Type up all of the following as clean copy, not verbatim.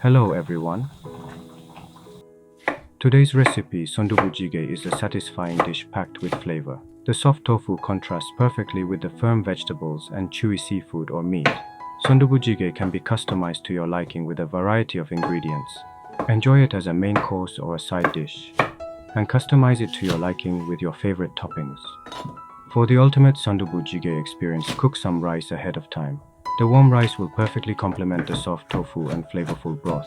Hello everyone. Today's recipe, Sundubu Jjigae, is a satisfying dish packed with flavor. The soft tofu contrasts perfectly with the firm vegetables and chewy seafood or meat. Sundubu Jjigae can be customized to your liking with a variety of ingredients. Enjoy it as a main course or a side dish, and customize it to your liking with your favorite toppings. For the ultimate Sundubu Jjigae experience, cook some rice ahead of time. The warm rice will perfectly complement the soft tofu and flavorful broth.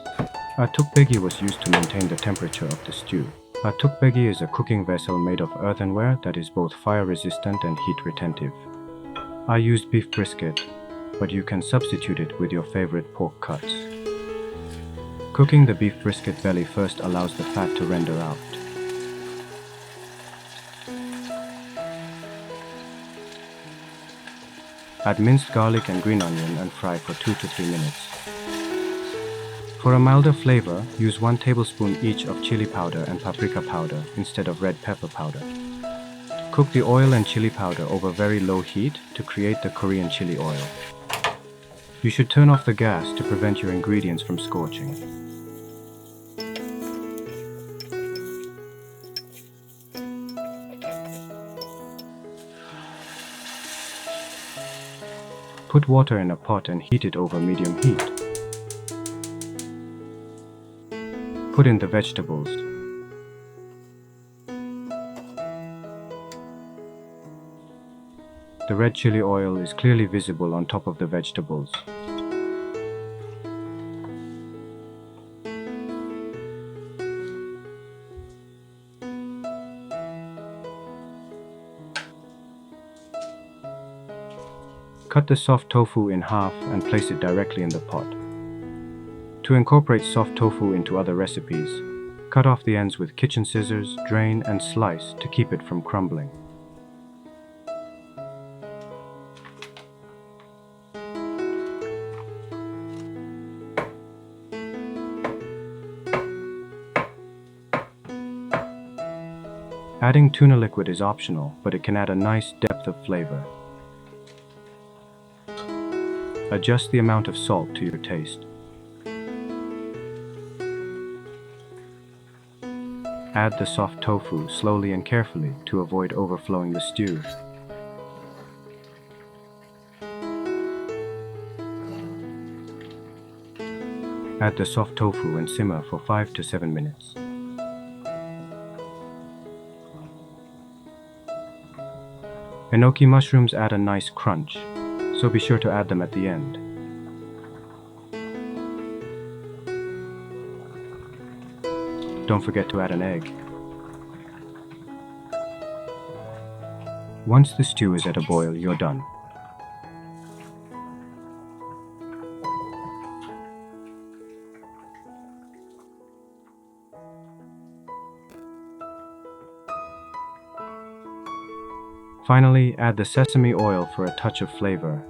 A tteokbegi was used to maintain the temperature of the stew. A tteokbegi is a cooking vessel made of earthenware that is both fire resistant and heat retentive. I used beef brisket, but you can substitute it with your favorite pork cuts. Cooking the beef brisket belly first allows the fat to render out. Add minced garlic and green onion and fry for 2 to 3 minutes. For a milder flavor, use 1 tablespoon each of chili powder and paprika powder instead of red pepper powder. Cook the oil and chili powder over very low heat to create the Korean chili oil. You should turn off the gas to prevent your ingredients from scorching. Put water in a pot and heat it over medium heat. Put in the vegetables. The red chili oil is clearly visible on top of the vegetables. Cut the soft tofu in half and place it directly in the pot. To incorporate soft tofu into other recipes, cut off the ends with kitchen scissors, drain, and slice to keep it from crumbling. Adding tuna liquid is optional, but it can add a nice depth of flavor. Adjust the amount of salt to your taste. Add the soft tofu slowly and carefully to avoid overflowing the stew. Add the soft tofu and simmer for 5 to 7 minutes. Enoki mushrooms add a nice crunch, so be sure to add them at the end. Don't forget to add an egg. Once the stew is at a boil, you're done. Finally, add the sesame oil for a touch of flavor.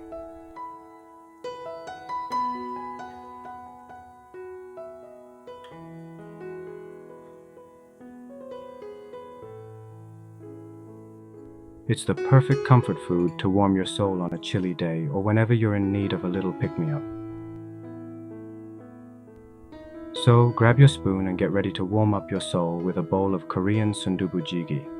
It's the perfect comfort food to warm your soul on a chilly day or whenever you're in need of a little pick-me-up. So, grab your spoon and get ready to warm up your soul with a bowl of Korean Sundubu Jjigae.